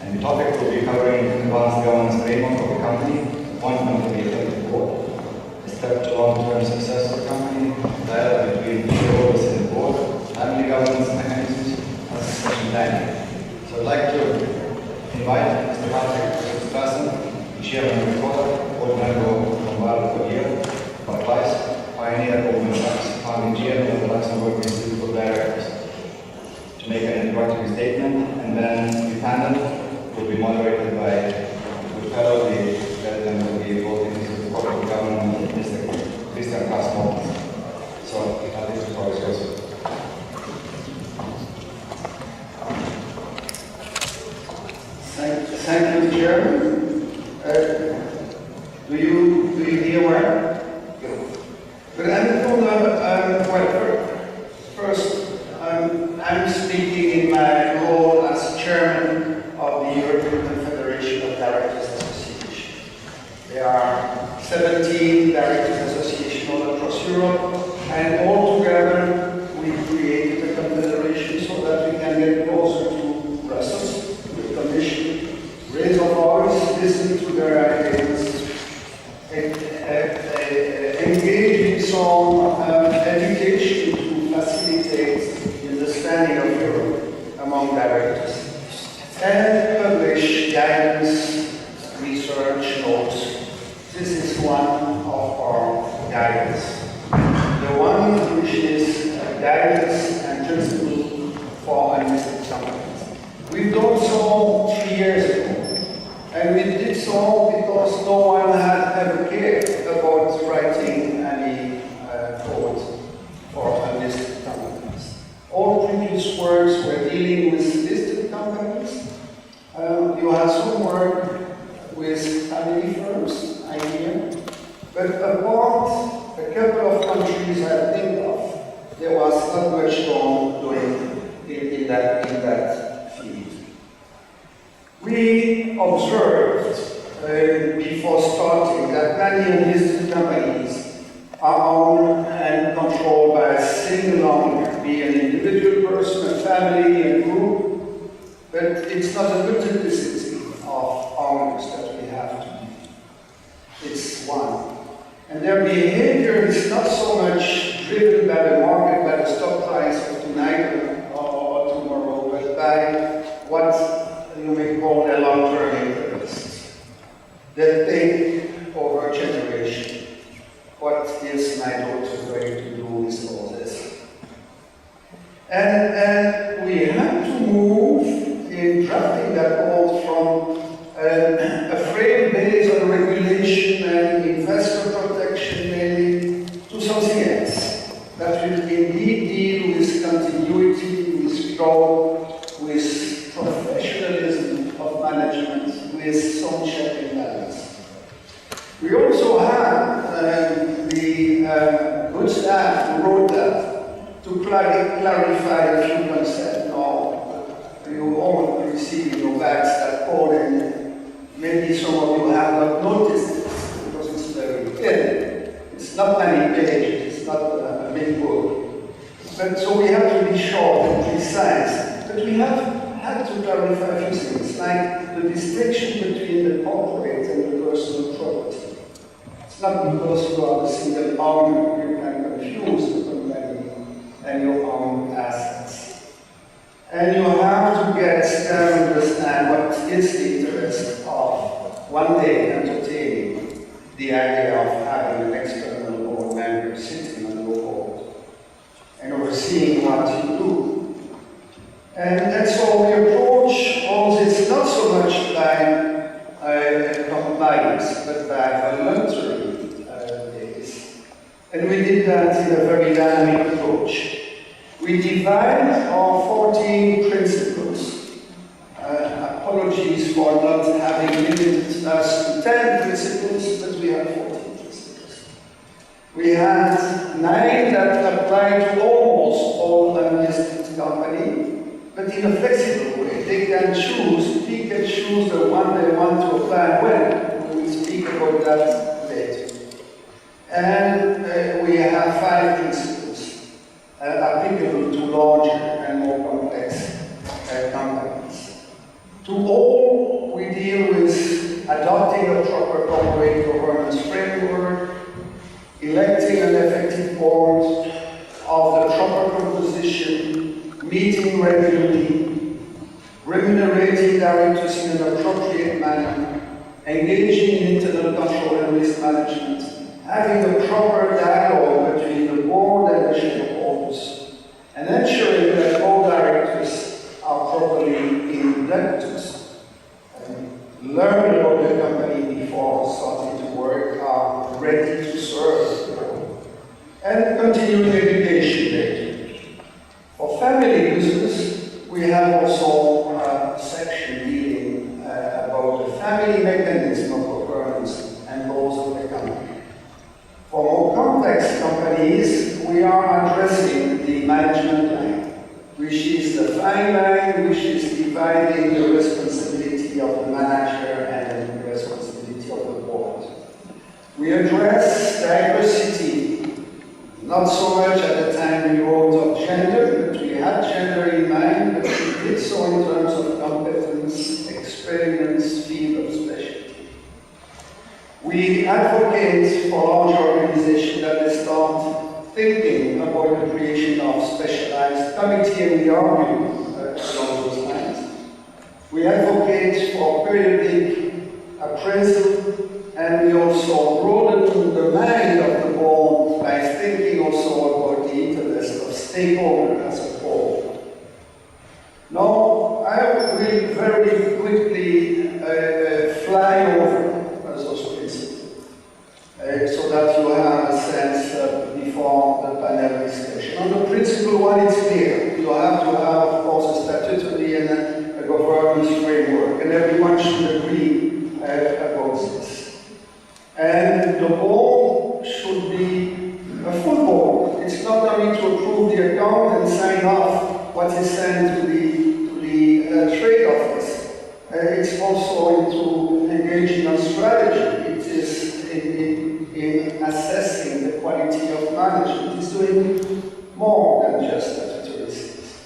And the topic will be covering advanced governance framework of the company, appointment of the executive board, the step to long-term success of the company, dialogue between shareholders and the board, family governance mechanisms, and succession planning. So I'd like to invite Mr. Baltic, Zurstrassen, the chairman of EcoDa, board member of Lombard, Odier, Barclays, pioneer Goldman Sachs, FamilyGovernance, and the Luxembourg Institute of Directors, to make an introductory statement, and then the panel will be moderated by the fellow, the president of the Baltic Institute of Corporate Governance, Mr. Kristian Kaas Mortensen. So I think the floor is yours. Thank you, Jérôme. Do you hear well? But first, I'm speaking in my role as chairman of the European Confederation of Directors Association. There are 17 directors associations all across Europe, and all together we created a confederation so that we can get closer to Brussels, to the Commission, raise our voice, listen to their ideas, engage in some education to facilitate the understanding of Europe among directors, and publish guidance, research, notes. This is one of our guidance. The one which is guidance and principle for unlisted companies. We've done so 3 years ago, and we did so because no one had ever cared about writing any code for unlisted companies. All previous works were dealing with listed companies. You had some work with family firms, ICGN, but apart a couple of countries I think of, there was not much doing in that field. We observed before starting that many unlisted companies are owned and controlled by a single owner, be an individual person, a family, a group, but it's not a multiplicity of owners that we have to be. It's one. And their behavior is not so much driven by the market, by the stock price of tonight or tomorrow, but by what you may call a long-term interests that think over generation. What is my daughter going to do with all this? And we had to move in drafting that code from a frame based on regulation and investor protection mainly to something else that will indeed deal with continuity, with growth, with professionalism of management, with some check and balance. We also have the good staff who wrote that to clarify a few concepts. Now, you all receive in your bags that code, and maybe some of you have not noticed this because it's very thin. It's not many pages, it's not a big book. But so we have to be short and precise. But we have had to clarify a few things, like the distinction between the corporate and the personal property. It's not because you are the single owner you can confuse the company and your own assets. And you have to get them to understand what is the interest of one day entertaining the idea of having an external board member sitting on your board and overseeing what you do. And so we approach all this not so much by compliance, but by voluntary days. And we did that in a very dynamic approach. We divide our 14 principles. Apologies for not having limited us to 10 principles, but we have 14 principles. We had 9 that apply to almost all unlisted companies, but in a flexible way. They can choose, pick and choose the one they want to apply when. We will speak about that later. And we have 5 principles applicable to larger and more complex companies. To all, we deal with adopting a proper corporate governance framework, electing an effective board of the proper composition, meeting regularly, remunerating directors in an appropriate manner, engaging in internal control and risk management, having a proper dialogue between the board and the shareholders, and ensuring that all directors are properly inducted and learn about the company before starting to work, are ready to serve, and continuing education. For family business, we have also a section dealing about the family mechanism of governance and laws of the company. For more complex companies, we are addressing the management line, which is the fine line which is dividing the responsibility of the manager and the responsibility of the board. We address diversity, not so much at the time we wrote of gender, but we had gender in mind, but we did so in terms of competence, experience, field of specialty. We advocate for large organizations that they start thinking about the creation of specialized committee, and we argue along those lines. We advocate for periodic appraisal, and we also broaden the mind of the board by thinking also about the interest of stakeholders as a whole. Now, I will very quickly fly over those principles so that you have a sense before the panel discussion. On the principle one, it's clear. You have to have, of course, a statutory and a governance framework, and everyone should agree about this. And the board should be a full board. It's not only to approve the account and sign off what is sent to the trade office. It's also into engaging on strategy. It is in assessing the quality of management. It's doing more than just statutory things.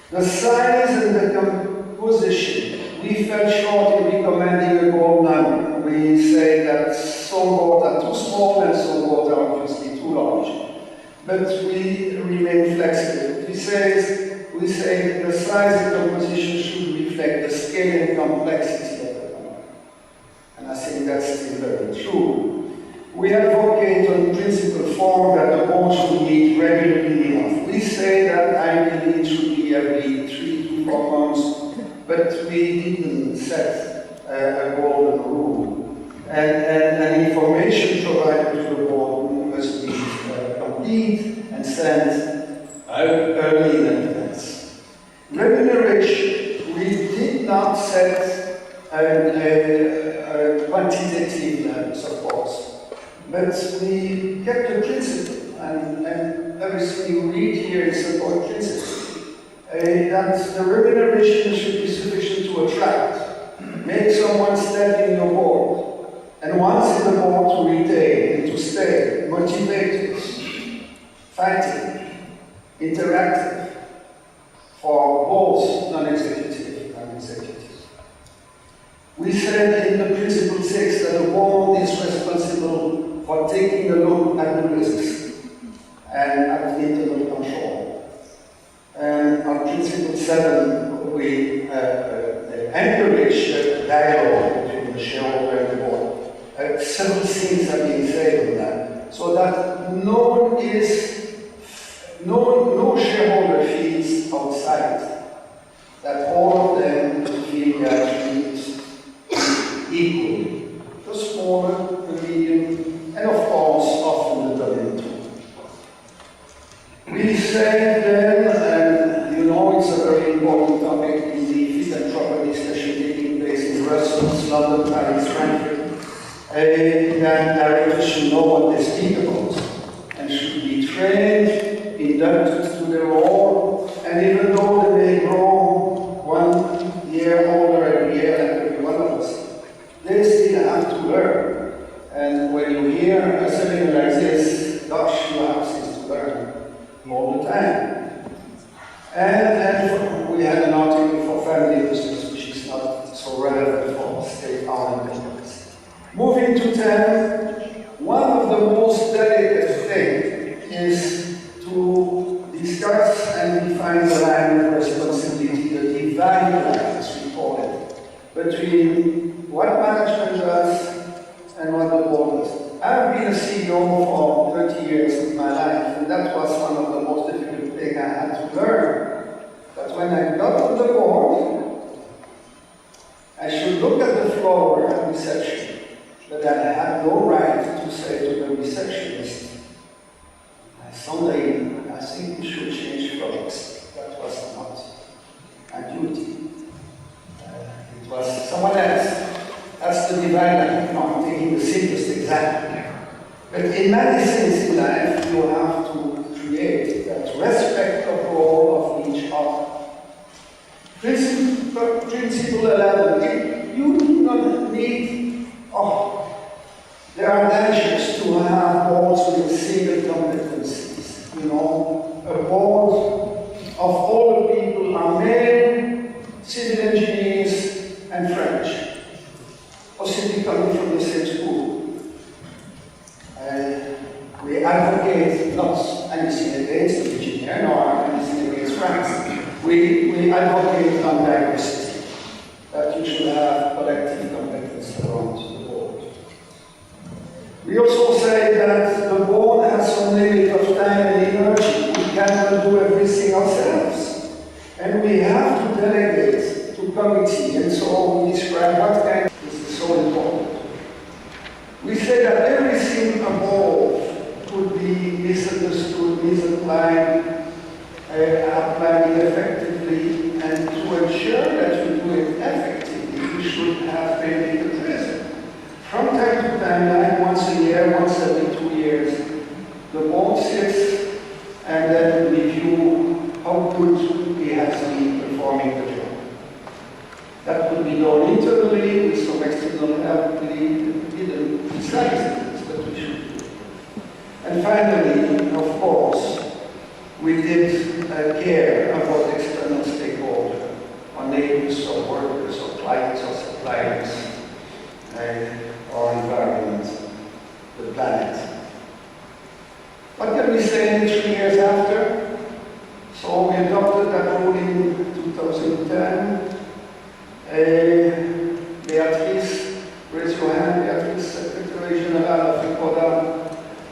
The size and the composition. We fell short in recommending a gold number. We say that some boards are too small and some boards are obviously too large. But we remain flexible. We say the size and composition should reflect the scale and complexity of the company. And I think that's still very true. We advocate on principle form that the board should meet regularly enough. We say that ideally it should be every 3 to 4 months, but we didn't set a golden rule. And information provided to the board must be complete and sent early in advance. Remuneration, we did not set quantitative levels, of course, but we kept the principle, and everything you read here is about principle. That the remuneration should be sufficient to attract, make someone step in your board, and once in the board to retain and to stay, motivated, fighting, interactive, for both non-executive and executive. We said in the Principle 6 that the board is responsible for taking a look at the risks and at the internal control. And on Principle 7, we encourage dialogue between the shareholder and the board. Several things have been said on that, so that no shareholder feels outside, that all of them feel they are treated equally. The smaller, the medium, and of course, often the dominant. We say then, and you know it's a very important topic in the fit and proper discussion taking place in Brussels, London, Paris, Frankfurt, that directors should know what they speak about and should be trained, inducted to their role, and even though they may grow 1 year older every year like every one of us, they still have to learn. And when you hear a seminar like this, gosh, you have things to learn all the time. And we had an article for family business, which is not also relevant for state-owned companies. Moving to 10, one of the most delicate things is to discuss and define the line of responsibility, the divide line, as we call it, between what management does and what the board does. I've been a CEO for 30 years of my life, and that was one of the most difficult things I had to learn. But when I got on the board, I should look at the floor at reception, but I had no right to say to the receptionist, someday I think we should change products. That was not my duty. It was someone else. That's the divide. No, I'm taking the simplest example. But in many things in life, you have to create that respect of all of each other. Principle 11, you do not need, there are dangers to have boards with single competencies. You know, a board of all the people are men, civil engineers, and French, possibly coming from the same school. We advocate not anything against the engineer, nor anything against France. We advocate on diversity, that you should have collective competence around the board. We also say that the board has some limit of time and energy. We cannot do everything ourselves. And we have to delegate to committee, and so we describe what kind of this is so important. We say that everything above could be misunderstood, misapplied, applied effectively, and to ensure that we do it effectively, we should have maybe the present. From time to time, like once a year, once every 2 years, the board sits and then review how good he has been performing the job. That could be done internally with some external help. We didn't decide this, but we should do it. And finally, of course, we did care about external stakeholders, or neighbors, or workers, or clients, or suppliers, or environment, the planet. What can we say 3 years after? So we adopted that rule in 2010. Beatrice, raise your hand, Beatrice, Secretary General of EcoDa,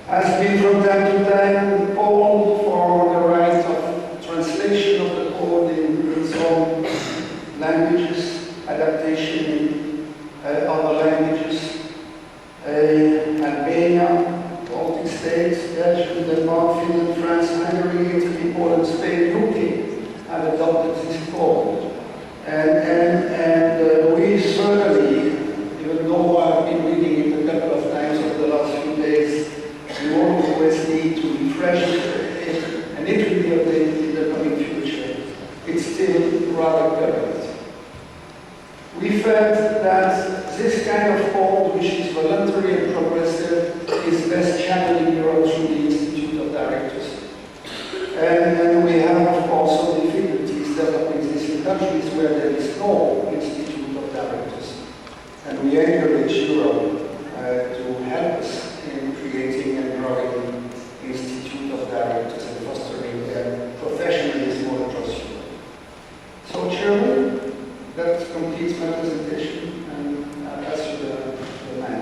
has been from time to time called for the right of translation of the code in some languages, adaptation in other languages. Albania, Baltic states, Belgium, Denmark, Finland, France, Hungary, Italy, Poland, Spain, UK have adopted this code. And we certainly, even though I've been reading it a couple of times over the last few days, we always need to refresh it, and it will be updated in the coming future. It's still rather current. We felt that this kind of code, which is voluntary and progressive, is best channeled in Europe through the Institute of Directors. And we have, of course, some difficulties developing this in countries where there is no Institute of Directors. And we encourage Europe to help us in creating and growing Institute of Directors and fostering their professionalism all across Europe. So, Chairman, that completes my presentation, and I'll pass you the mic.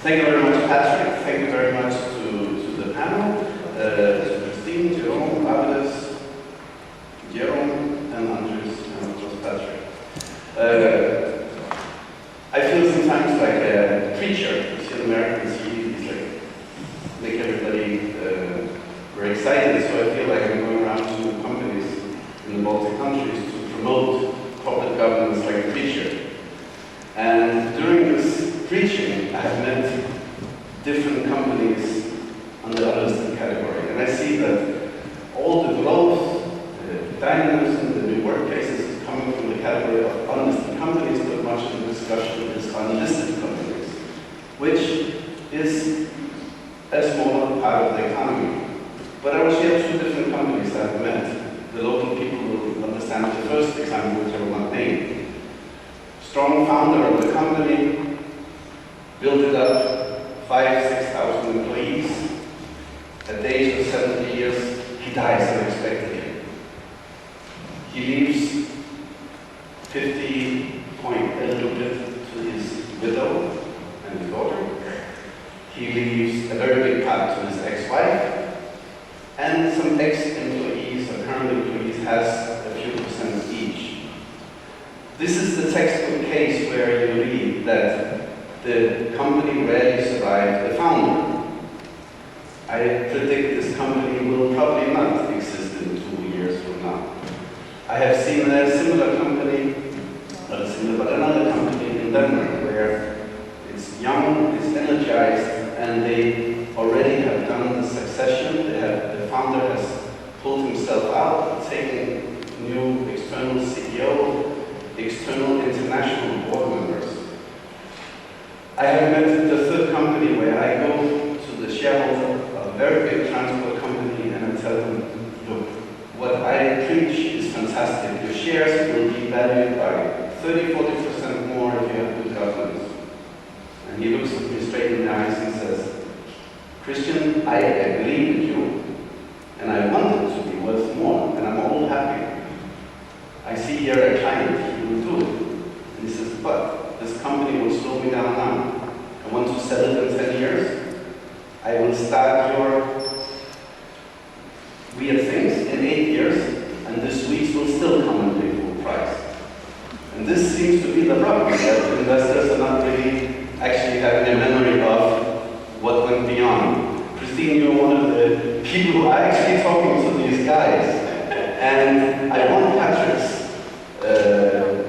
Thank you very much, Patrick. Thank you very much to the panel, to Kristian, Jérôme, Barclays, Jérôme, and Andres, and of course Patrick. I feel sometimes like a preacher. You see Americans, he's like, make everybody very excited, so I feel like I'm going around to companies in the Baltic countries to promote corporate governance like a preacher. And during this preaching, I have met different companies on the Unlisted category, and I see that all the growth, the dynamism, the new workplaces is coming from category of unlisted companies, but much of the discussion is unlisted companies, which is a smaller part of the economy. But I will share two different companies that I've met. The local people will understand the first example, which I will not name. Strong founder of the company, built it up, 5,000-6,000 employees. At the age of 70 years, he dies unexpectedly. He leaves 50 point a little bit to his widow and his daughter. He leaves a very big part to his ex-wife, and some ex-employees or current employees has a few percent each. This is the textbook case where you read that the company rarely survived the founder. I predict this company will probably not exist in 2 years from now. I have seen a similar company, not a similar, but another company in Denmark where it's young, it's energized, and they already have done the succession. The founder has pulled himself out, taken new external CEO, external international board members. I have met the third company where I go to the shareholder of a very big transport company and I tell them, look, what I preach is fantastic. Your shares will be valued by 30-40% more if you have good governance. And he looks at me straight in the eyes and says, Kristian, I believe in you, and I want it to be worth more, and I'm all happy. I see here a client, he will do it. And he says, but this company will slow me down now. I want to sell it in 10 years. I will start your weird things in 8 years, and the Swedes will still come and pay full price. And this seems to be the problem, that investors are not really actually having a memory of what went beyond. Kristian, you're one of the people who are actually talking to these guys. And I want Patrick's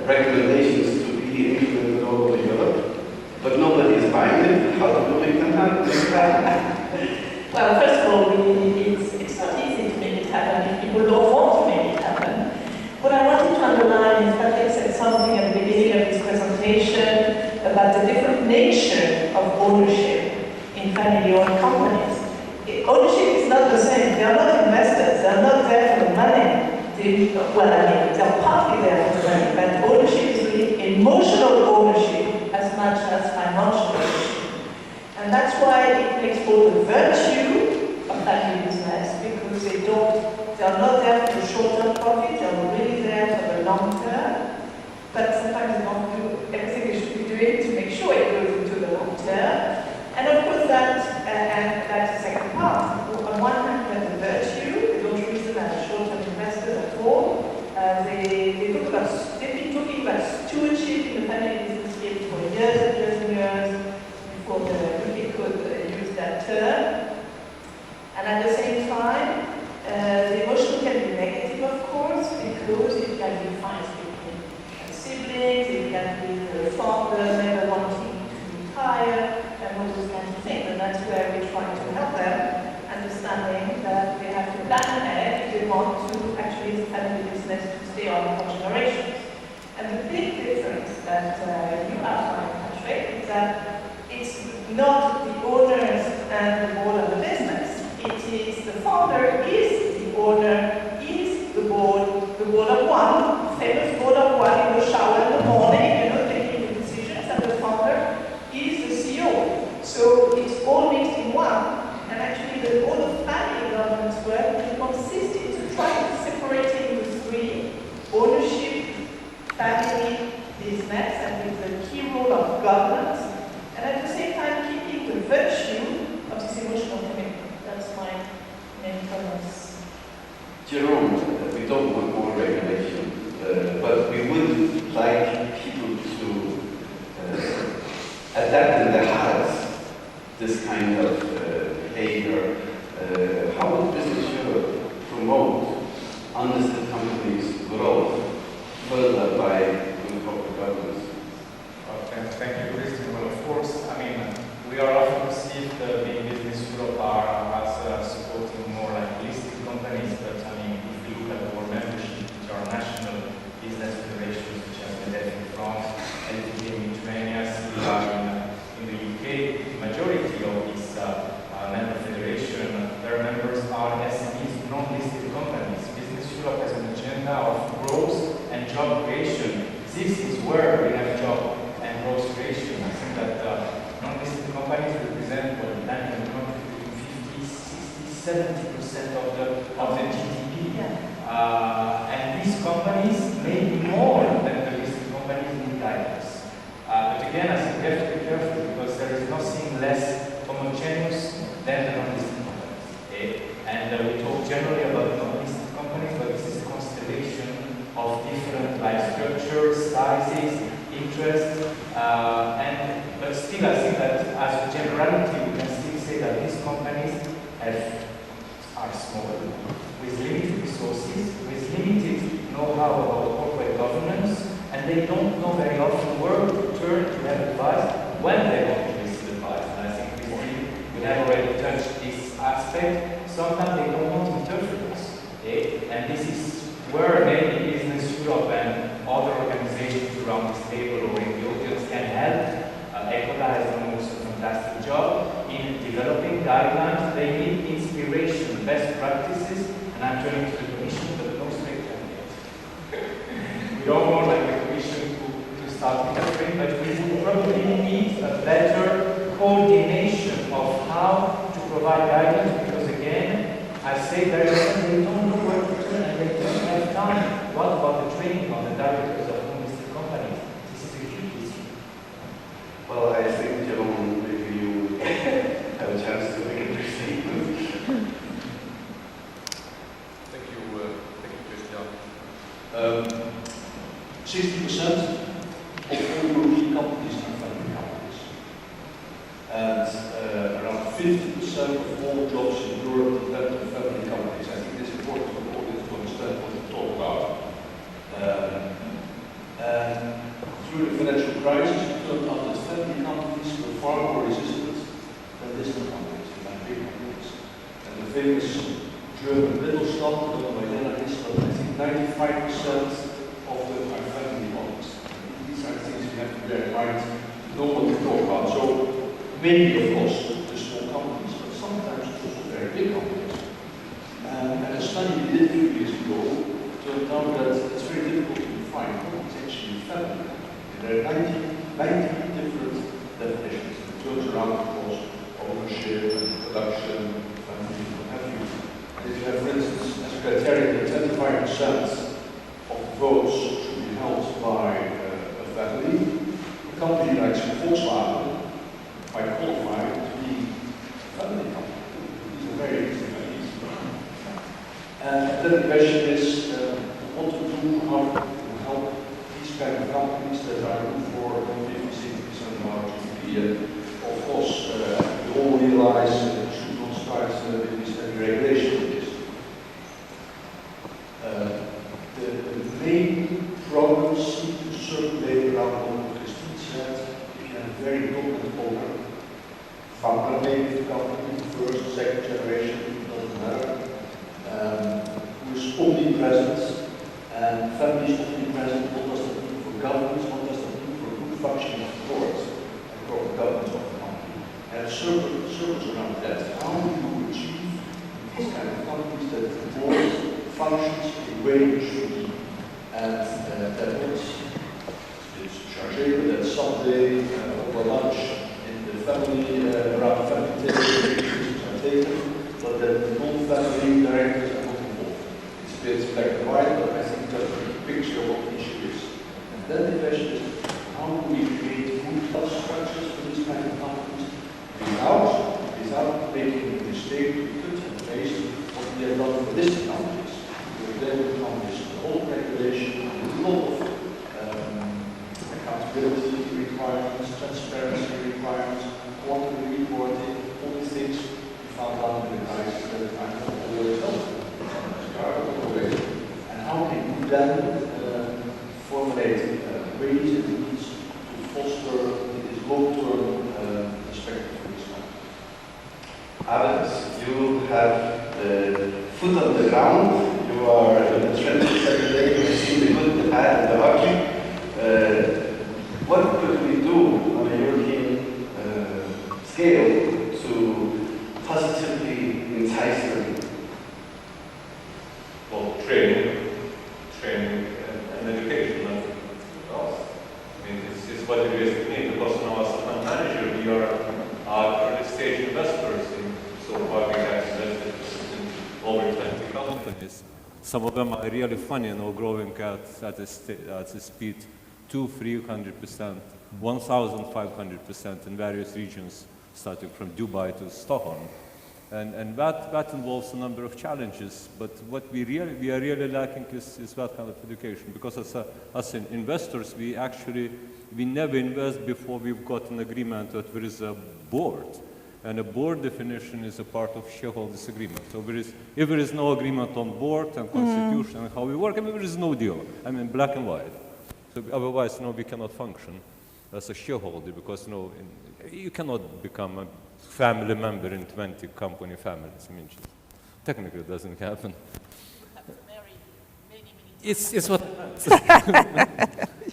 recommendations to be implemented all over Europe, but nobody is buying it. How do we make them happen? Well, first of all, it's not easy to make it happen if people don't want to make it happen. What I wanted to underline is Patrick said something at the beginning of his presentation about the different nature of ownership in family-owned companies. Ownership is not the same. They are not investors. They are not there for the money. They're partly there for the money, but ownership is really emotional ownership as much as financial ownership. And that's why it makes both a virtue of family business, because they are not there for the short-term profit, they are really there for the long term. But sometimes they don't do everything they should be doing to make sure it goes into the long term. And of course that's the second part. On one hand, you have the virtue. They don't reason as short-term investors at all. They've been talking about stewardship in the family business here for years and years and years before we could use that term. And at the same time, the emotion can be negative, of course, because it can be fights between siblings, it can be the father never wanting to retire, and all those kinds of things. And that's where we try to help them, understanding that they have to plan ahead if they want to actually have the business to stay on for generations. And the big difference that you outlined, Patrick, is that it's not the owners and the board of the business. It is the founder is the owner, is the board of one, famous board of one in the shower in the morning, taking the decisions, and the founder is the CEO. So it's all mixed in one. And actually, all the family governance work consisted to try to separate into three: ownership, family, business, and with the key role of governance, and at the same time keeping the virtue of this emotional commitment. That's my main comments. Jérôme, we don't want more regulation, but we would like people to adapt in their hearts this kind of behavior. How would BusinessEurope promote unlisted companies' growth further by corporate governance? Thank you, Kristian. Well, of course, we are often perceived being BusinessEurope as supporting more like listed companies, but if you look at our membership, which are national business federations, which this is where we have job and growth creation. I think that non-listed companies represent what land and country between 50, 60, 70% of the GDP. Yeah. And these companies may be more than the listed companies in guidance. But again, I think we have to be careful because there is nothing less homogeneous than the non-listed companies. Okay? And we talk generally about non-listed companies, but this is a constellation of different life structures, sizes, interests, but still I think that as a generality we can still say that these companies are small, with limited resources, with limited know-how about corporate governance, and they don't know very often where to turn to have advice when they want to receive advice. And I think we have already touched this aspect. Sometimes they don't want interpreters, okay? And this is where maybe BusinessEurope and other organizations around this table or in the audience can help. EcoDa has done also a fantastic job in developing guidelines. They need inspiration, best practices, and I'm turning to the Commission, but no spectrum yet. We don't want like the Commission to start interpreting, but we would probably need a better coordination of how to provide guidance, because again, I say very often they don't know where to turn and they don't have time. What about the training of the directors of non-listed companies? This is a huge issue. Well, I think, Jérôme, maybe you have a chance to make a statement. Thank you, Kristian. 60% of all European companies are family companies. And around 50% of all jobs in Europe depend on family companies. I think it's important for the audience to understand what we talk about. And through the financial crisis, it turned out that family companies were far more resistant than listed companies, than big companies. And the famous German Mittelstand, done by NACD, I think 95% of them are family owned. These are things you have to bear in mind, know what we talk about. So maybe, of course, the small companies, but sometimes also very big companies. And a study we did a few years ago turned out that it's very difficult to define what is actually family. There are 90 different definitions. It turns around, of course, ownership and production, family, what have you. And if you have, for instance, as a criteria that 25% of the votes should be held by a family, a company like Volkswagen might qualify to be a family company. These are very easy. And then the question is what to do, how to help these kind of companies that are good for 50-60% of our GDP. And of course, we all realize that we should not start with this heavy regulation of this. The main problems seem to circulate around what Kristian said. If you have a very dominant owner, founder maybe the company, first, second generation, doesn't matter, who is omnipresent, and families omnipresent. What does that mean for governance? What does that mean for good functioning of the board and corporate governance of the company? And circles around that. How do you achieve these kind of companies that the board functions the way it should be? And that it's chargé, that someday over lunch in the family, around the family table, decisions are taken, but that the non-family directors are not involved. It's a bit black and white, but I think that's a picture of what the issue is. And then the question is, how do we create good structures for these kind of companies without making a mistake to put in place what we have done for listed companies? Because then we come with the whole regulation, a lot of accountability requirements, transparency requirements, quarterly reporting, all these things we found out in the crisis that the time not always helpful. And how can you then formulate ways and means to foster this long-term perspective for this company? Alex, you have the foot on the ground. You are in the trenches every day. You have seen the good, the bad, and the ugly. What could we do on a European scale to positively entice them? Well, training and education, that's what it is mean, because now as a fund manager, we are early stage investors, and so far we have invested in over 20 companies. Some of them are really funny, growing at a speed 200-300%, 1,500% in various regions, starting from Dubai to Stockholm. And that involves a number of challenges, but what we are really lacking is that kind of education, because as investors, we never invest before we've got an agreement that there is a board, and a board definition is a part of shareholders agreement. So if there is no agreement on board and constitution and how we work, there is no deal. Black and white. So otherwise, we cannot function as a shareholder, because you cannot become a family member in 20 company families. Technically it doesn't happen. You have to marry many. It's what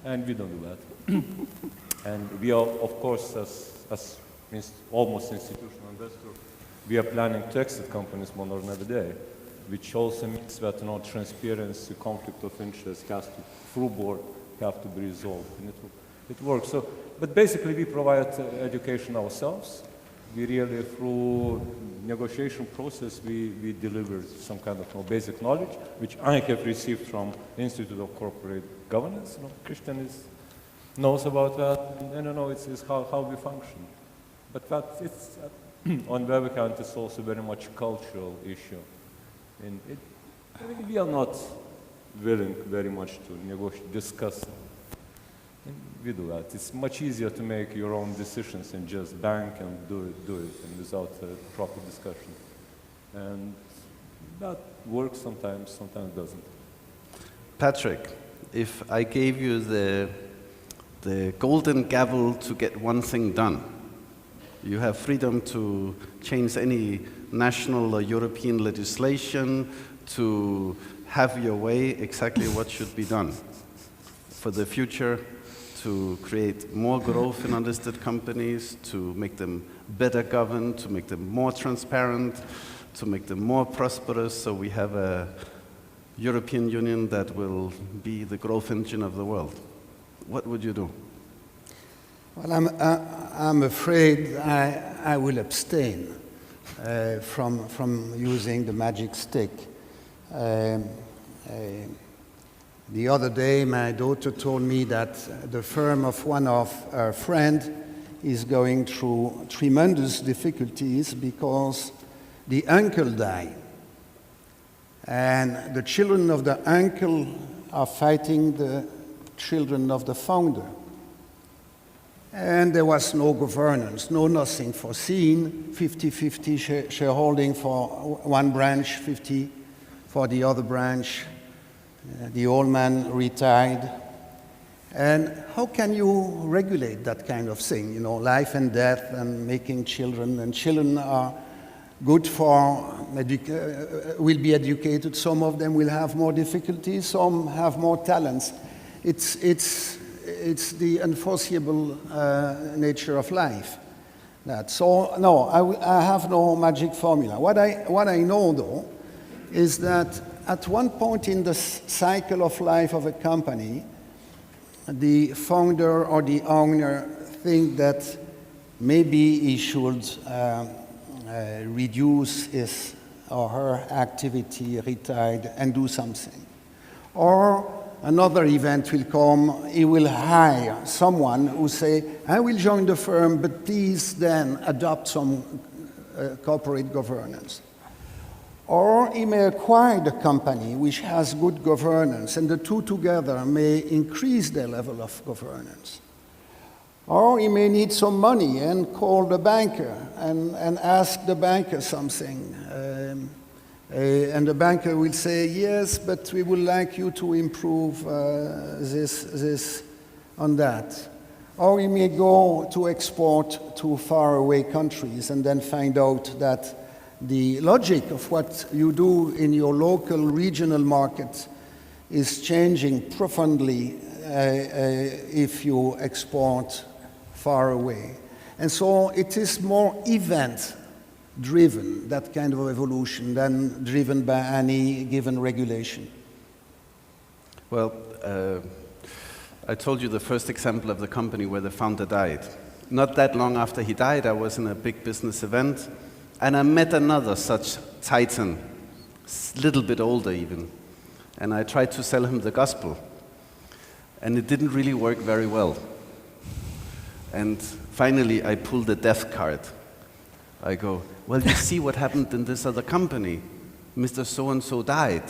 and we don't do that. And we are, of course, as almost institutional investor, we are planning to exit companies one or another day, which also means that transparency, conflict of interest has to, through board, have to be resolved, and it works. So, but basically we provide education ourselves. We really, through negotiation process, we deliver some kind of basic knowledge, which I have received from Institute of Corporate Governance. Kristian knows about that, and it's how we function. But that it's, on the other hand, it's also very much cultural issue. And we are not willing very much to discuss. We do that. It's much easier to make your own decisions and just bank and do it and without a proper discussion. And that works sometimes doesn't. Patrick, if I gave you the golden gavel to get one thing done, you have freedom to change any national or European legislation, to have your way exactly what should be done for the future, to create more growth in unlisted companies, to make them better governed, to make them more transparent, to make them more prosperous, so we have a European Union that will be the growth engine of the world. What would you do? Well, I'm afraid I will abstain from using the magic stick. The other day, my daughter told me that the firm of one of her friends is going through tremendous difficulties because the uncle died. And the children of the uncle are fighting the children of the founder. And there was no governance, nothing foreseen, 50-50 shareholding for one branch, 50 for the other branch. The old man retired. And how can you regulate that kind of thing? Life and death and making children. And children are good for, will be educated. Some of them will have more difficulties. Some have more talents. It's the unforeseeable nature of life. So, no, I have no magic formula. What I know, though, is that at one point in the cycle of life of a company, the founder or the owner think that maybe he should reduce his or her activity, retire, and do something. Or another event will come, he will hire someone who say, I will join the firm, but please then adopt some corporate governance. Or he may acquire the company which has good governance, and the two together may increase their level of governance. Or he may need some money and call the banker and ask the banker something. And the banker will say, yes, but we would like you to improve this on that. Or he may go to export to faraway countries and then find out that the logic of what you do in your local regional market is changing profoundly if you export far away. And so it is more event-driven, that kind of evolution, than driven by any given regulation. Well, I told you the first example of the company where the founder died. Not that long after he died, I was in a big business event, and I met another such titan, a little bit older even, and I tried to sell him the gospel, and it didn't really work very well. And finally, I pulled a death card. I go, well, you see what happened in this other company. Mr. So-and-so died.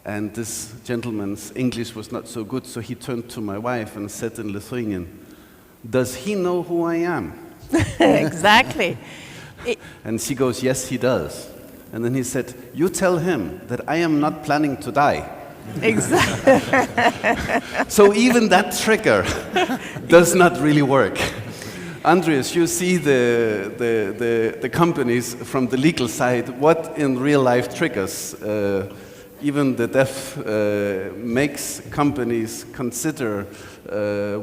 And this gentleman's English was not so good, so he turned to my wife and said in Lithuanian, does he know who I am? Exactly. And she goes, yes, he does. And then he said, you tell him that I am not planning to die. Exactly. So even that trigger does not really work. Andreas, you see the companies from the legal side, what in real life triggers? Even the death makes companies consider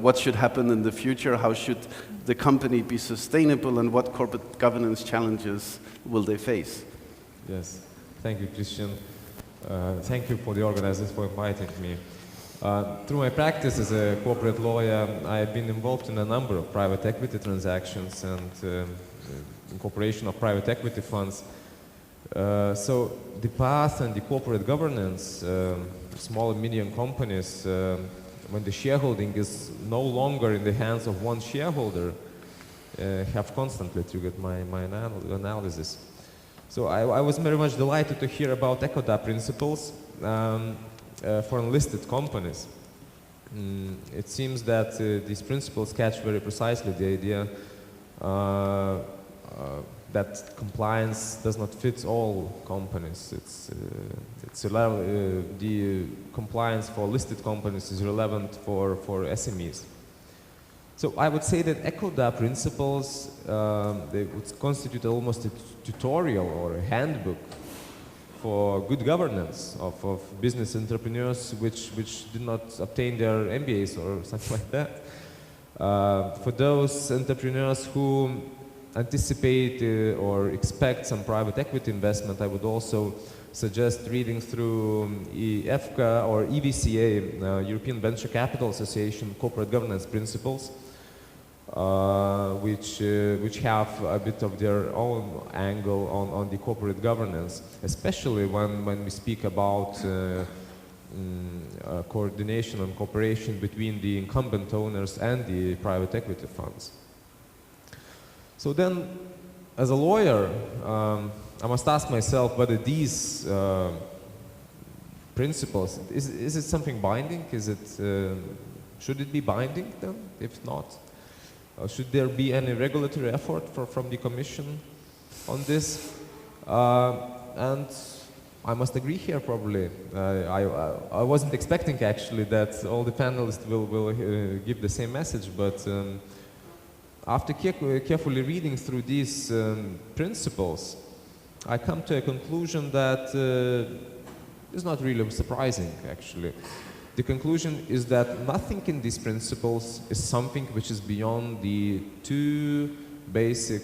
what should happen in the future, how should the company be sustainable, and what corporate governance challenges will they face? Yes, thank you, Kristian. Thank you for the organizers for inviting me. Through my practice as a corporate lawyer, I've been involved in a number of private equity transactions and incorporation of private equity funds. So the path and the corporate governance, small and medium companies, when the shareholding is no longer in the hands of one shareholder, have constantly triggered my analysis. So I was very much delighted to hear about EcoDa principles for unlisted companies. It seems that these principles catch very precisely the idea that compliance does not fit all companies. The compliance for listed companies is relevant for SMEs. So I would say that EcoDa principles, they would constitute almost a tutorial or a handbook for good governance of business entrepreneurs which did not obtain their MBAs or something like that. For those entrepreneurs who anticipate or expect some private equity investment, I would also suggest reading through EFCA or EVCA, European Venture Capital Association Corporate Governance Principles, which have a bit of their own angle on the corporate governance, especially when we speak about coordination and cooperation between the incumbent owners and the private equity funds. So then, as a lawyer, I must ask myself whether these principles, is it something binding? Should it be binding then? If not, should there be any regulatory effort from the Commission on this? And I must agree here probably. I wasn't expecting actually that all the panelists will give the same message, but after carefully reading through these principles, I come to a conclusion that is not really surprising actually. The conclusion is that nothing in these principles is something which is beyond the two basic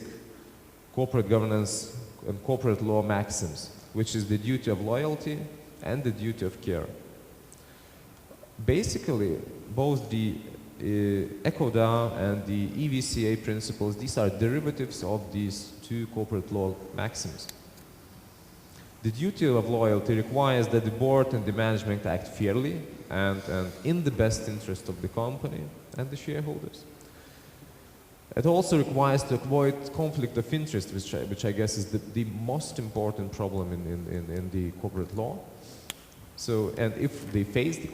corporate governance and corporate law maxims, which is the duty of loyalty and the duty of care. Basically, both the EcoDa and the EVCA principles, these are derivatives of these two corporate law maxims. The duty of loyalty requires that the board and the management act fairly and in the best interest of the company and the shareholders. It also requires to avoid conflict of interest, which I guess is the most important problem in the corporate law. So, and if they face the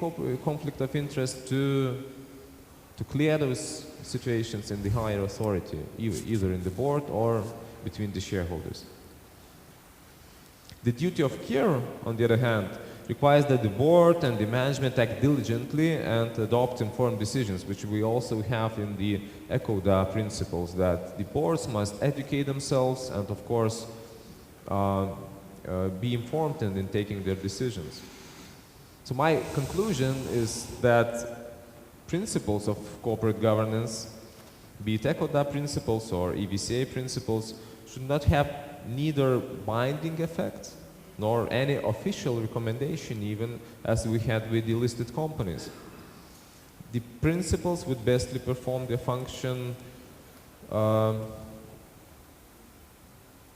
conflict of interest, to clear those situations in the higher authority, either in the board or between the shareholders. The duty of care, on the other hand, requires that the board and the management act diligently and adopt informed decisions, which we also have in the EcoDa principles, that the boards must educate themselves and, of course, be informed in taking their decisions. So my conclusion is that principles of corporate governance, be it EcoDa principles or EVCA principles, should not have neither binding effect nor any official recommendation even, as we had with the listed companies. the principals would bestly perform their function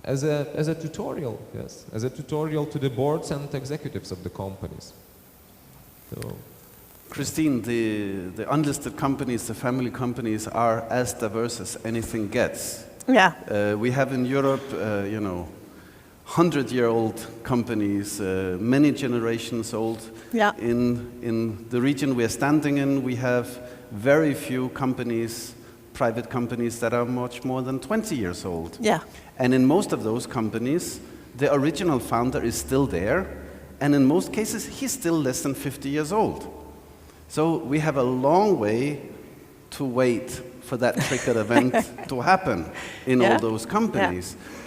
as a tutorial, yes, as a tutorial to the boards and executives of the companies. So, Christine, the unlisted companies, the family companies are as diverse as anything gets. Yeah. We have in Europe, 100-year-old companies, many generations old. Yeah. In the region we are standing in, we have very few companies, private companies, that are much more than 20 years old. Yeah. And in most of those companies, the original founder is still there, and in most cases, he's still less than 50 years old. So we have a long way to wait for that trigger event to happen in all those companies. Yeah.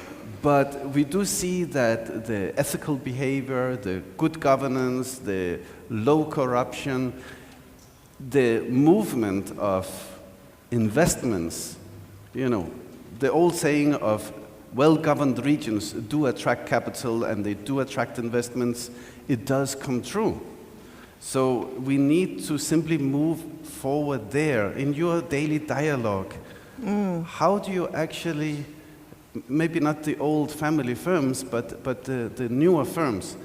But we do see that the ethical behavior, the good governance, the low corruption, the movement of investments, the old saying of well-governed regions do attract capital and they do attract investments, it does come true. So we need to simply move forward there. In your daily dialogue, how do you actually, maybe not the old family firms, but the newer firms,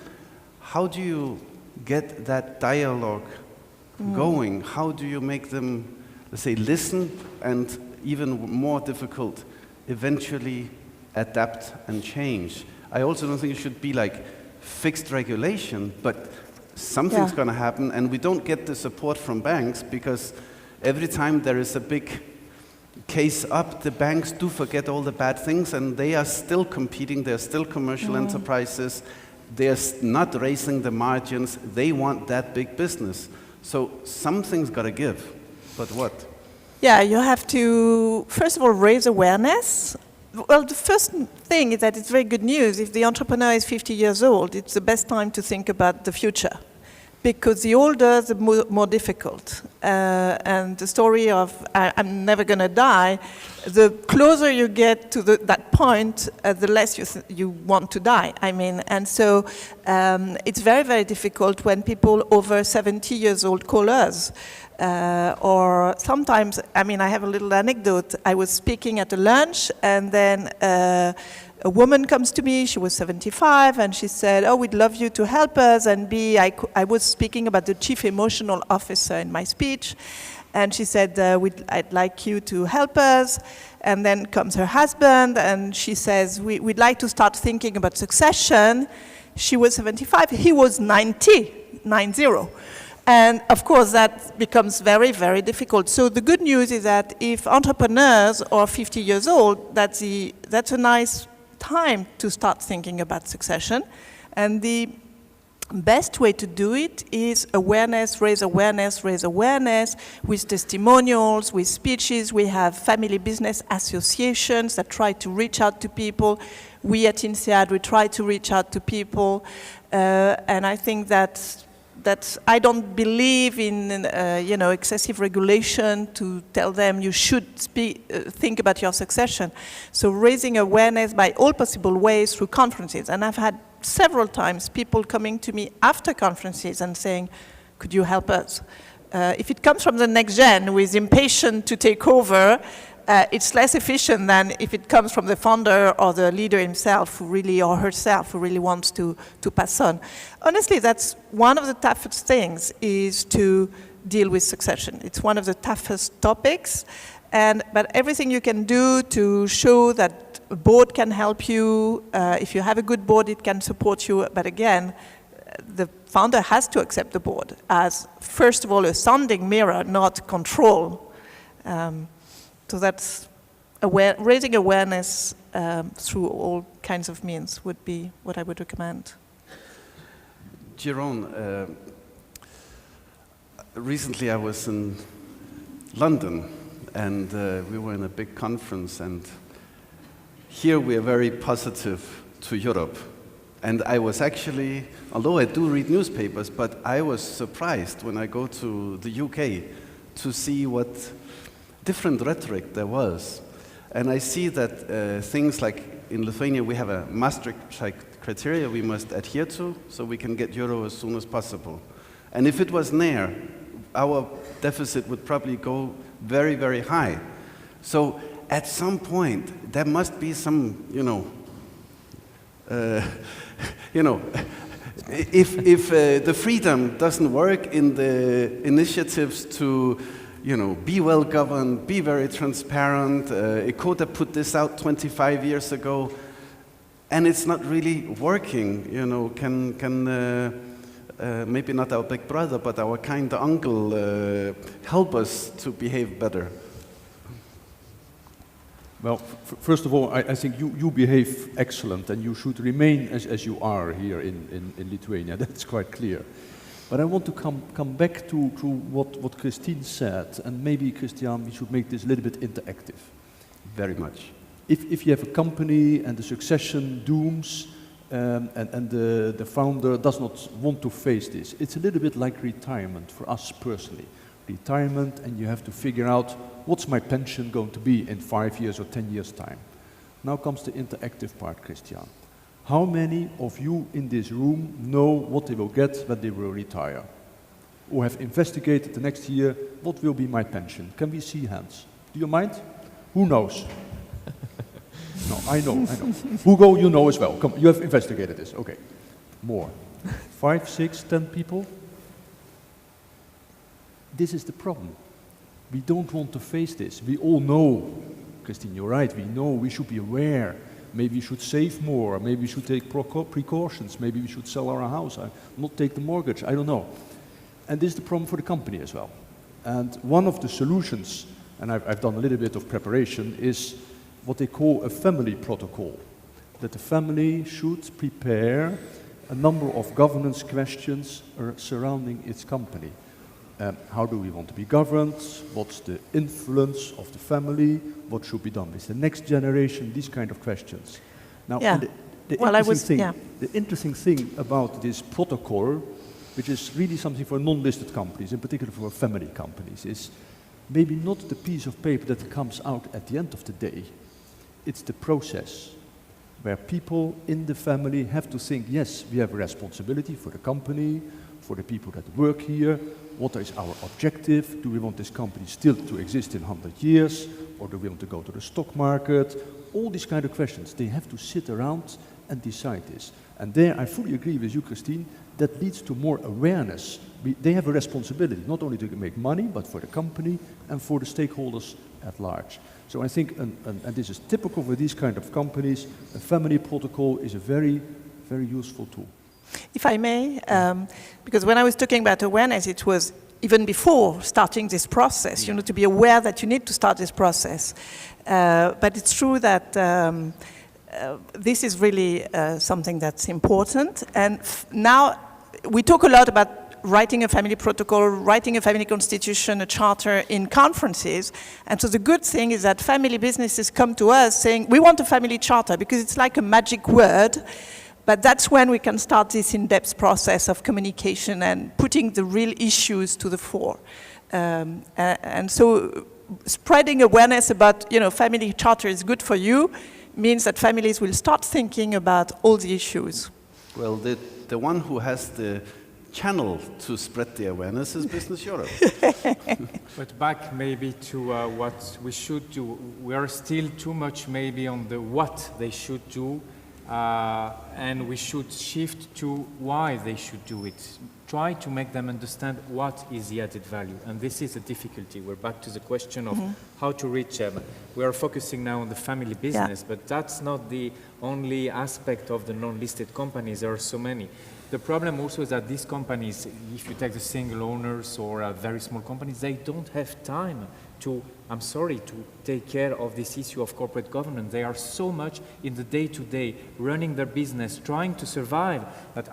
how do you get that dialogue going? How do you make them, let's say, listen, and even more difficult, eventually adapt and change? I also don't think it should be like fixed regulation, but something's going to happen, and we don't get the support from banks, because every time there is a big case up, the banks do forget all the bad things, and they are still competing, they're still commercial enterprises, they're not raising the margins, they want that big business. So something's got to give, but what? Yeah, you have to, first of all, raise awareness. Well, the first thing is that it's very good news. If the entrepreneur is 50 years old, it's the best time to think about the future, because the older, the more difficult. And the story of I'm never going to die, the closer you get to that point, the less you want to die. I mean, and so it's very, very difficult when people over 70 years old call us. Or sometimes, I mean, I have a little anecdote. I was speaking at a lunch, and then a woman comes to me. She was 75, and she said, "Oh, we'd love you to help us." And I was speaking about the chief emotional officer in my speech, and she said, "I'd like you to help us." And then comes her husband, and she says, "We'd like to start thinking about succession." She was 75. He was 90. And of course, that becomes very, very difficult. So the good news is that if entrepreneurs are 50 years old, that's a nice time to start thinking about succession. And the best way to do it is awareness, raise awareness with testimonials, with speeches. We have family business associations that try to reach out to people. We at INSEAD, we try to reach out to people. And I think that I don't believe in excessive regulation to tell them you should think about your succession. So raising awareness by all possible ways through conferences. And I've had several times people coming to me after conferences and saying, "Could you help us?" If it comes from the next gen who is impatient to take over, it's less efficient than if it comes from the founder or the leader himself or herself who really wants to pass on. Honestly, that's one of the toughest things, is to deal with succession. It's one of the toughest topics, but everything you can do to show that a board can help you, if you have a good board, it can support you, but again, the founder has to accept the board as, first of all, a sounding mirror, not control. So that's raising awareness through all kinds of means would be what I would recommend. Jérôme, recently I was in London, and we were in a big conference, and here we are very positive to Europe. And I was actually, although I do read newspapers, but I was surprised when I go to the UK to see what different rhetoric there was. And I see that things like in Lithuania we have a Maastricht criteria we must adhere to so we can get euro as soon as possible. And if it was there, our deficit would probably go very, very high. So at some point, there must be some, if the freedom doesn't work in the initiatives to, be well governed, be very transparent. EcoDa put this out 25 years ago, and it's not really working. Can maybe not our big brother, but our kind uncle help us to behave better? Well, first of all, I think you behave excellent, and you should remain as you are here in Lithuania. That's quite clear. But I want to come back to what Christine said, and maybe, Kristian, we should make this a little bit interactive. Very much. If you have a company and the succession dooms, and the founder does not want to face this, it's a little bit like retirement for us personally. Retirement, and you have to figure out what's my pension going to be in 5 years or 10 years' time. Now comes the interactive part, Kristian. How many of you in this room know what they will get when they will retire? Or have investigated the next year, what will be my pension? Can we see hands? Do you mind? Who knows? No, I know. Hugo, you know as well. Come, you have investigated this. Okay. More. 5, 6, 10 people? This is the problem. We don't want to face this. We all know, Christine, you're right, we know we should be aware. Maybe we should save more, maybe we should take precautions, maybe we should sell our house, not take the mortgage, I don't know. And this is the problem for the company as well. And one of the solutions, and I've done a little bit of preparation, is what they call a family protocol. That the family should prepare a number of governance questions surrounding its company. How do we want to be governed? What's the influence of the family? What should be done with the next generation? These kind of questions. Now, the interesting thing about this protocol, which is really something for non-listed companies, in particular for family companies, is maybe not the piece of paper that comes out at the end of the day. It's the process where people in the family have to think, yes, we have a responsibility for the company, for the people that work here. What is our objective? Do we want this company still to exist in 100 years? Or do we want to go to the stock market? All these kind of questions. They have to sit around and decide this. And there I fully agree with you, Christine, that leads to more awareness. They have a responsibility, not only to make money, but for the company and for the stakeholders at large. So I think, and this is typical for these kind of companies, a family protocol is a very, very useful tool. If I may, because when I was talking about awareness, it was even before starting this process, to be aware that you need to start this process. But it's true that this is really something that's important. And now we talk a lot about writing a family protocol, writing a family constitution, a charter in conferences. And so the good thing is that family businesses come to us saying, we want a family charter, because it's like a magic word. But that's when we can start this in-depth process of communication and putting the real issues to the fore. And so spreading awareness about, family charter is good for you means that families will start thinking about all the issues. Well, the one who has the channel to spread the awareness is BusinessEurope. But back maybe to what we should do. We are still too much maybe on the what they should do. And we should shift to why they should do it. Try to make them understand what is the added value. And this is a difficulty. We're back to the question of how to reach them. We are focusing now on the family business, but that's not the only aspect of the non-listed companies. There are so many. The problem also is that these companies, if you take the single owners or very small companies, they don't have time to take care of this issue of corporate governance. They are so much in the day-to-day, running their business, trying to survive, that,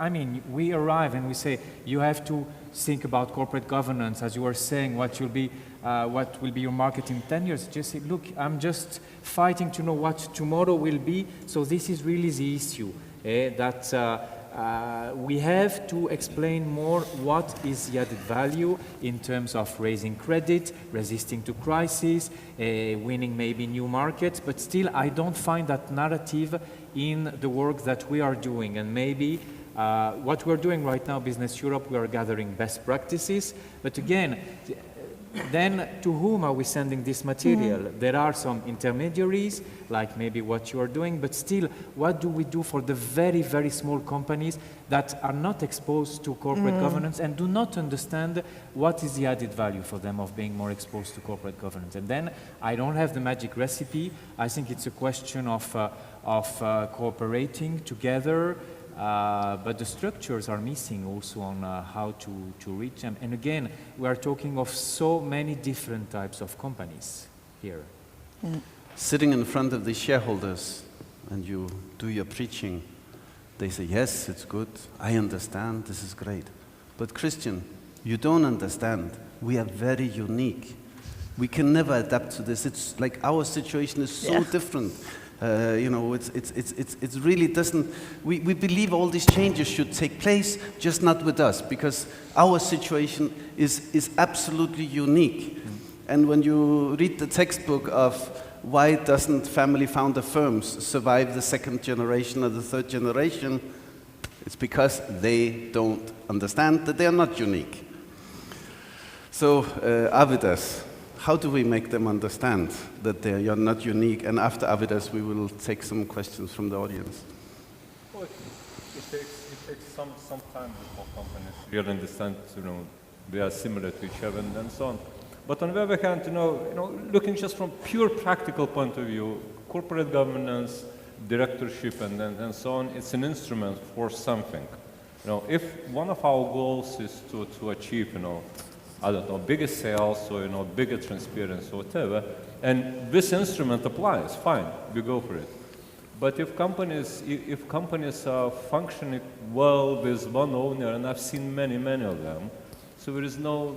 we arrive and we say, you have to think about corporate governance, as you were saying, what will be your market in 10 years. Just say, look, I'm just fighting to know what tomorrow will be, so this is really the issue, we have to explain more what is the added value in terms of raising credit, resisting to crises, winning maybe new markets, but still I don't find that narrative in the work that we are doing. And maybe What we're doing right now, Business Europe, we are gathering best practices. But again, then to whom are we sending this material? There are some intermediaries, like maybe what you are doing, but still, what do we do for the very, very small companies that are not exposed to corporate governance and do not understand what is the added value for them of being more exposed to corporate governance? And then I don't have the magic recipe. I think it's a question of cooperating together. But the structures are missing also on how to reach them. And again, we are talking of so many different types of companies here. Sitting in front of the shareholders and you do your preaching, they say, yes, it's good, I understand, this is great. But Kristian, you don't understand. We are very unique. We can never adapt to this. It's like our situation is so different. You know, it really doesn't, we believe all these changes should take place, just not with us, because our situation is absolutely unique. And when you read the textbook of why doesn't family founder firms survive the second generation or the third generation, it's because they don't understand that they are not unique. So, Avidas, how do we make them understand that they are not unique? And after Avidas, we will take some questions from the audience. Well, it takes some time before companies really understand, they are similar to each other and so on. But on the other hand, looking just from pure practical point of view, corporate governance, directorship, and so on, it's an instrument for something. If one of our goals is to achieve, I don't know, bigger sales or, bigger transparency or whatever, and this instrument applies, fine, we go for it. But if companies are functioning well with one owner, and I've seen many of them, so there is no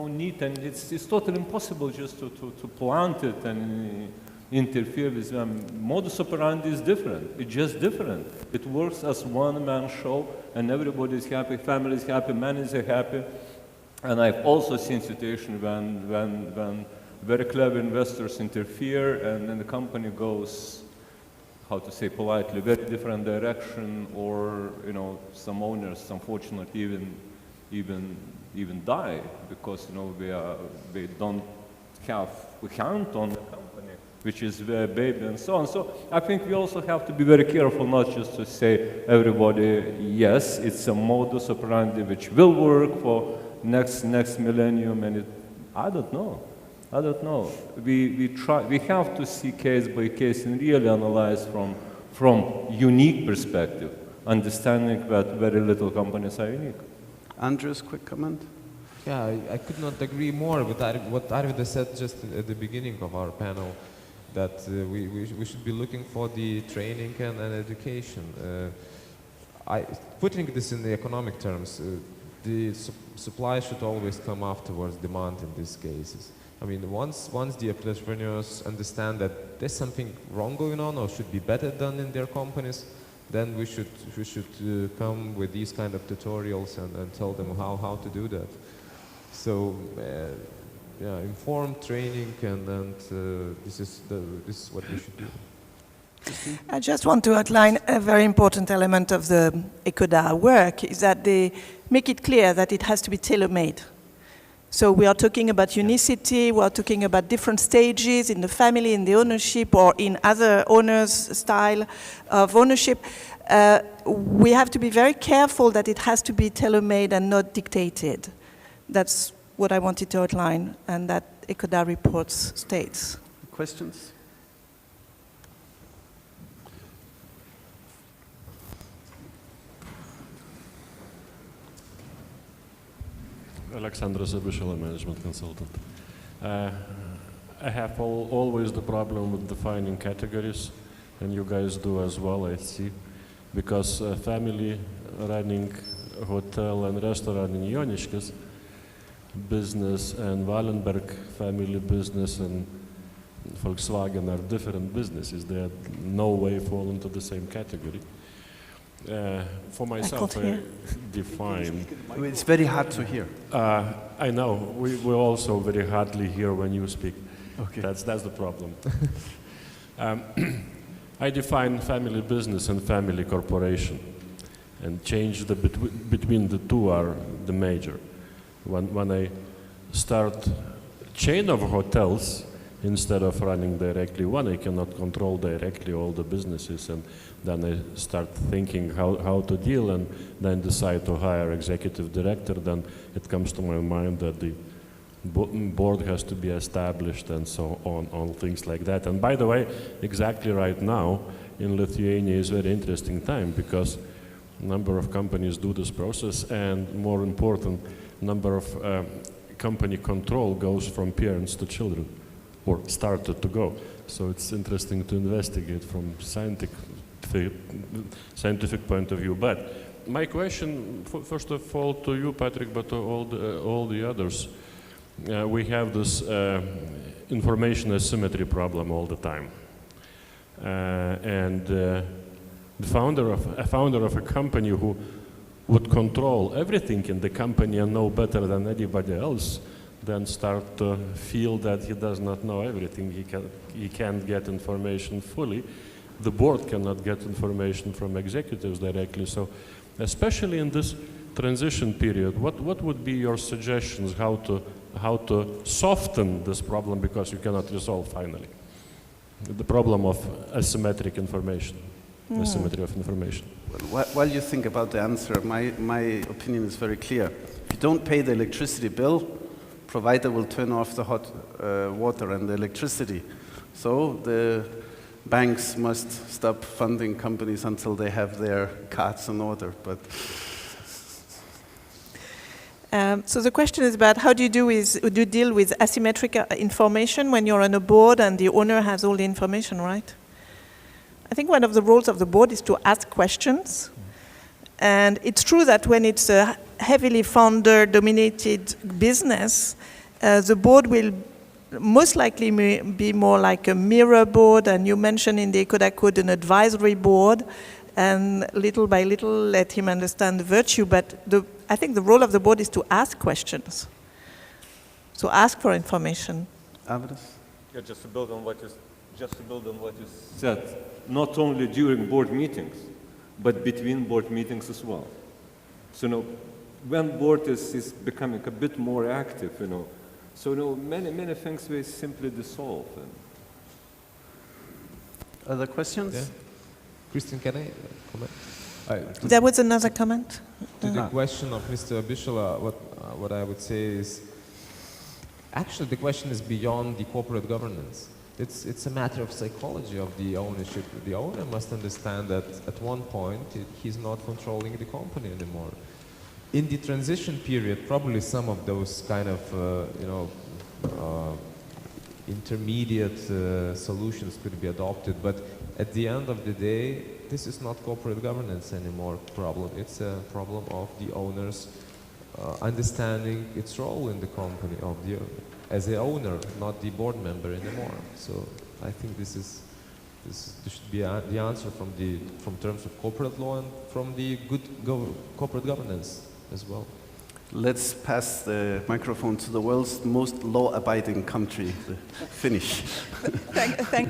need, and it's totally impossible just to plant it and interfere with them. Modus operandi is different. It's just different. It works as one-man show, and everybody is happy, family is happy, managers are happy. And I've also seen situations when very clever investors interfere, and then the company goes, how to say politely, very different direction, or some owners, unfortunately, even die because we don't have we count on the company, which is their baby, and so on. So I think we also have to be very careful not just to say everybody, yes, it's a modus operandi which will work for next millennium, and I don't know. We have to see case by case and really analyze from unique perspective, understanding that very little companies are unique. Andrews, quick comment? Yeah, I could not agree more with what Arvidas said just at the beginning of our panel, that we should be looking for the training and education. Putting this in the economic terms, the supply should always come afterwards demand in these cases. I mean, once the entrepreneurs understand that there's something wrong going on or should be better done in their companies, then we should come with these kind of tutorials and tell them how to do that. So, yeah, informed training, and this is what we should do. I just want to outline a very important element of the EcoDa work, is that they make it clear that it has to be tailor-made. So we are talking about unicity, we are talking about different stages in the family, in the ownership, or in other owners' style of ownership. We have to be very careful that it has to be tailor-made and not dictated. That's what I wanted to outline, and that EcoDa reports states. Questions? Alexander Zabushila, management consultant. I have always the problem with defining categories, and you guys do as well, I see, because family running hotel and restaurant in Joniškis, business, and Wallenberg family business and Volkswagen are different businesses. They no way fall into the same category. For myself, I define. It's very hard to hear. I know. We also very hardly hear when you speak. Okay. That's the problem. I define family business and family corporation. and change the between the two are the major. When I start chain of hotels, instead of running directly one, I cannot control directly all the businesses, and then I start thinking how to deal, and then decide to hire executive director. Then it comes to my mind that the board has to be established and so on, all things like that. And by the way, exactly right now in Lithuania is a very interesting time, because a number of companies do this process, and more important, number of company control goes from parents to children, or started to go. So it's interesting to investigate from scientific point of view. But my question, first of all, to you, Patrick, but to all the others, we have this information asymmetry problem all the time, and the founder of a company who would control everything in the company and know better than anybody else, then start to feel that he does not know everything. He can't get information fully. The board cannot get information from executives directly. So, especially in this transition period, what would be your suggestions how to soften this problem, because you cannot resolve finally the problem of asymmetric information, asymmetry of information? Well, while you think about the answer, my opinion is very clear. If you don't pay the electricity bill, provider will turn off the hot water and the electricity. So the banks must stop funding companies until they have their cards in order. But so the question is about how do you deal with asymmetric information when you're on a board and the owner has all the information, right? I think one of the roles of the board is to ask questions. And it's true that when it's a heavily founder-dominated business, the board will most likely be more like a mirror board, and you mentioned in the EcoDa code an advisory board, and little by little let him understand the virtue. But I think the role of the board is to ask questions, so ask for information. Yeah, just to build on what you said, not only during board meetings, but between board meetings as well. So when board is becoming a bit more active, so many things will simply dissolve. Other questions? Yeah. Kristian, can I comment? There was another comment. To the question of Mr. Bischola, what I would say is, actually the question is beyond the corporate governance. It's a matter of psychology of the ownership. The owner must understand that at one point he's not controlling the company anymore. In the transition period, probably some of those kind of intermediate solutions could be adopted, but at the end of the day, this is not corporate governance anymore problem. It's a problem of the owner's understanding its role in the company, as the owner, not the board member anymore. So I think this should be the answer from terms of corporate law and from the good corporate governance as well. Let's pass the microphone to the world's most law-abiding country, the Finnish. Thank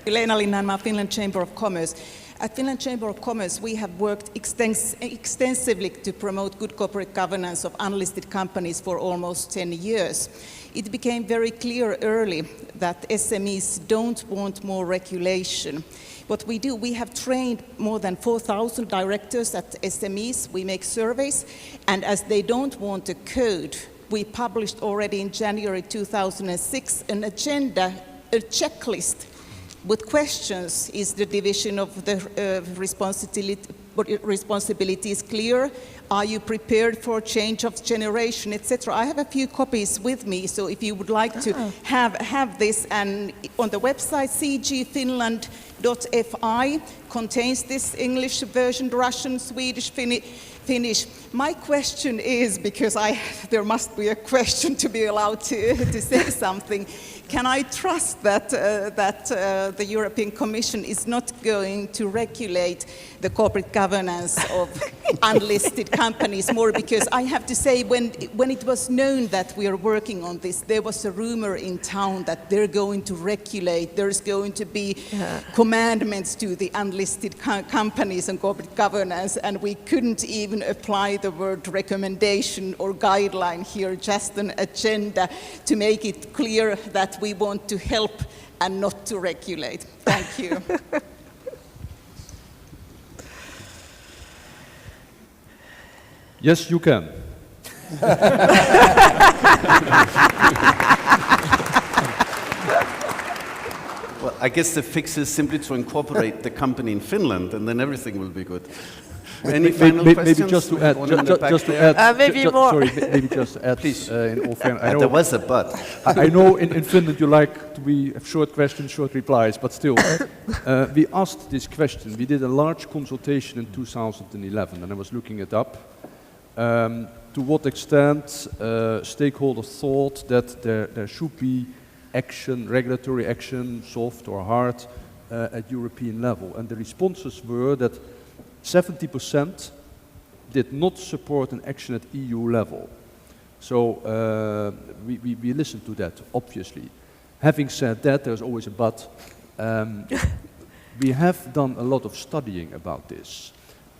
you. Leena Linnanmaa, Finland Chamber of Commerce. At Finland Chamber of Commerce, we have worked extensively to promote good corporate governance of unlisted companies for almost 10 years. It became very clear early that SMEs don't want more regulation. What we do, we have trained more than 4,000 directors at SMEs. We make surveys, and as they don't want a code, we published already in January 2006 an agenda, a checklist with questions. Is the division of the responsibilities clear? Are you prepared for change of generation, etc.? I have a few copies with me, so if you would like to have this, and on the website cgfinland.fi contains this English version, Russian, Swedish, Finnish, finish. My question is, because there must be a question to be allowed to say something. Can I trust that the European Commission is not going to regulate the corporate governance of unlisted companies more? Because I have to say, when it was known that we are working on this, there was a rumor in town that they're going to regulate, there's going to be commandments to the unlisted companies and corporate governance, and we couldn't even apply the word recommendation or guideline here, just an agenda to make it clear that we want to help and not to regulate. Thank you. Yes, you can. Well, I guess the fix is simply to incorporate the company in Finland, and then everything will be good. Any final questions? Maybe just to add, maybe just to add, please. In all fairness, there was a but. I know in Finland you like to have short questions, short replies, but still, we asked this question. We did a large consultation in 2011, and I was looking it up. To what extent stakeholders thought that there should be action, regulatory action, soft or hard, at European level. And the responses were that 70% did not support an action at EU level. So we listened to that, obviously. Having said that, there's always a but. We have done a lot of studying about this.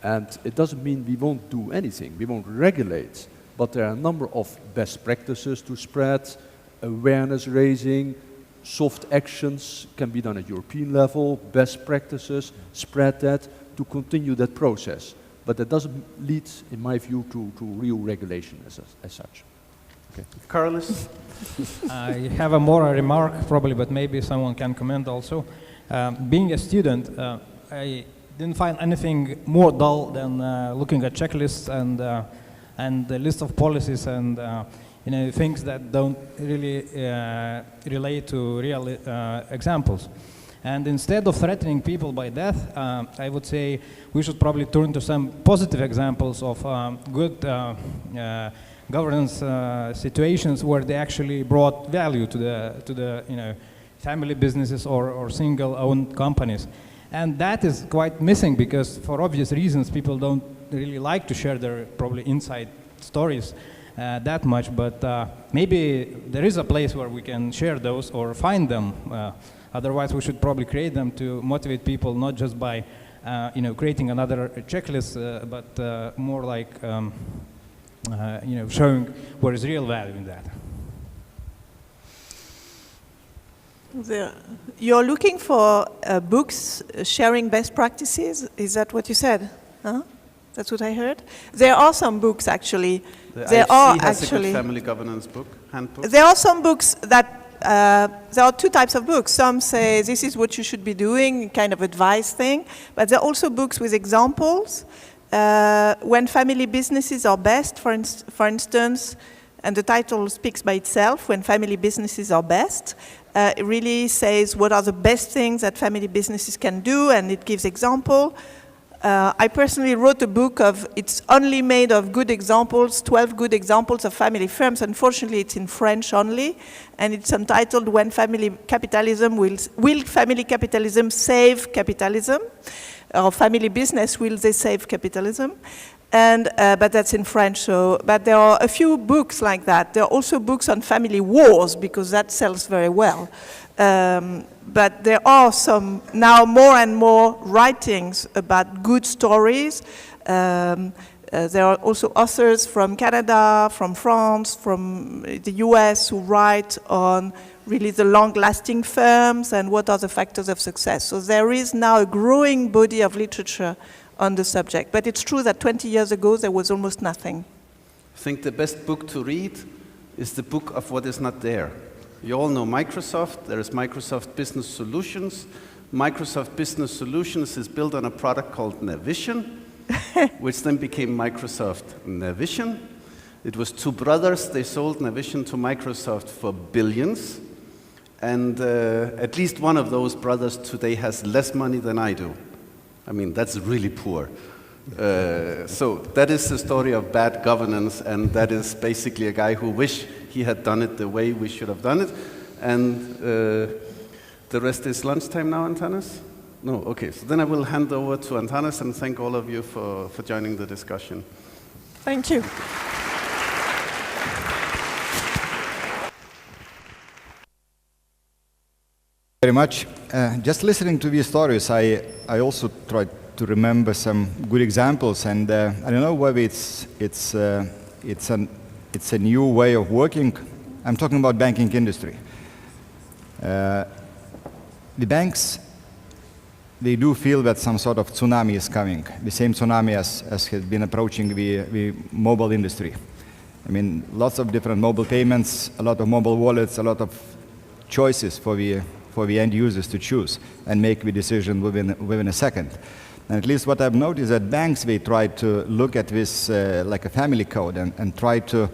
And it doesn't mean we won't do anything, we won't regulate, but there are a number of best practices to spread, awareness raising, soft actions can be done at European level, best practices, spread that, to continue that process. But that doesn't lead, in my view, to real regulation as such. Okay. Carlos? I have a more remark probably, but maybe someone can comment also. Being a student, I didn't find anything more dull than looking at checklists and the list of policies and things that don't really relate to real examples. And instead of threatening people by death, I would say we should probably turn to some positive examples of good governance situations where they actually brought value to the family businesses or single-owned companies. And that is quite missing because, for obvious reasons, people don't really like to share their probably inside stories that much. But maybe there is a place where we can share those or find them. Otherwise, we should probably create them to motivate people, not just by creating another checklist, but more like showing where is real value in that. You're looking for books sharing best practices? Is that what you said? Huh? That's what I heard? There are some books, actually. There are actually a good family governance book, handbook. There are some books that, there are two types of books. Some say this is what you should be doing, kind of advice thing. But there are also books with examples. When family businesses are best, for instance, and the title speaks by itself, When Family Businesses Are Best. It really says what are the best things that family businesses can do, and it gives example. I personally wrote a book it's only made of good examples, 12 good examples of family firms. Unfortunately, it's in French only, and it's entitled When Family Capitalism Will Family Capitalism Save Capitalism? Or Family Business, Will They Save Capitalism? And, but that's in French, but there are a few books like that. There are also books on family wars, because that sells very well. But there are some, now more and more writings about good stories. There are also authors from Canada, from France, from the US who write on really the long-lasting firms and what are the factors of success. So there is now a growing body of literature on the subject. But it's true that 20 years ago there was almost nothing. I think the best book to read is the book of what is not there. You all know Microsoft. There is Microsoft Business Solutions. Microsoft Business Solutions is built on a product called Navision, which then became Microsoft Navision. It was two brothers. They sold Navision to Microsoft for billions. And at least one of those brothers today has less money than I do. I mean, that's really poor. So that is the story of bad governance, and that is basically a guy who wish he had done it the way we should have done it. And the rest is lunchtime now, Antanas? No, okay. So then I will hand over to Antanas and thank all of you for joining the discussion. Thank you. Very much. Just listening to these stories, I also tried to remember some good examples, and I don't know whether it's a new way of working. I'm talking about banking industry. The banks, they do feel that some sort of tsunami is coming, the same tsunami as has been approaching the mobile industry. I mean, lots of different mobile payments, a lot of mobile wallets, a lot of choices for the end users to choose and make the decision within a second. And at least what I've noticed that banks, they try to look at this like a family code and try to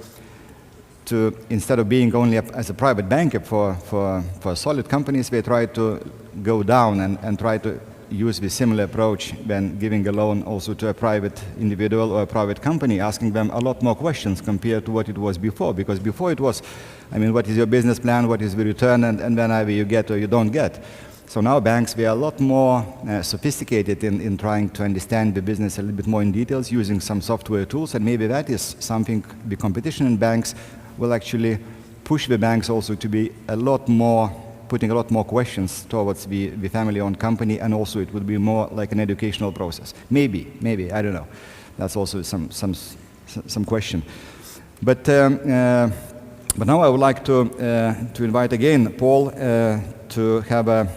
instead of being only as a private banker for solid companies, they try to go down and try to use the similar approach when giving a loan also to a private individual or a private company, asking them a lot more questions compared to what it was before. Because before it was, I mean, what is your business plan, what is the return, and then either you get or you don't get. So now banks, they are a lot more sophisticated in trying to understand the business a little bit more in details, using some software tools, and maybe that is something the competition in banks will actually push the banks also to be a lot more, putting a lot more questions towards the family-owned company, and also it would be more like an educational process. Maybe, I don't know. That's also some question. But now I would like to invite again Paul to have a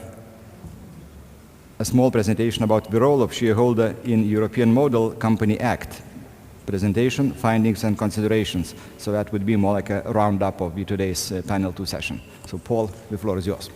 small presentation about the role of shareholder in European Model Company Act. Presentation, findings and considerations. So that would be more like a roundup of today's panel 2 session. So Paul, the floor is yours.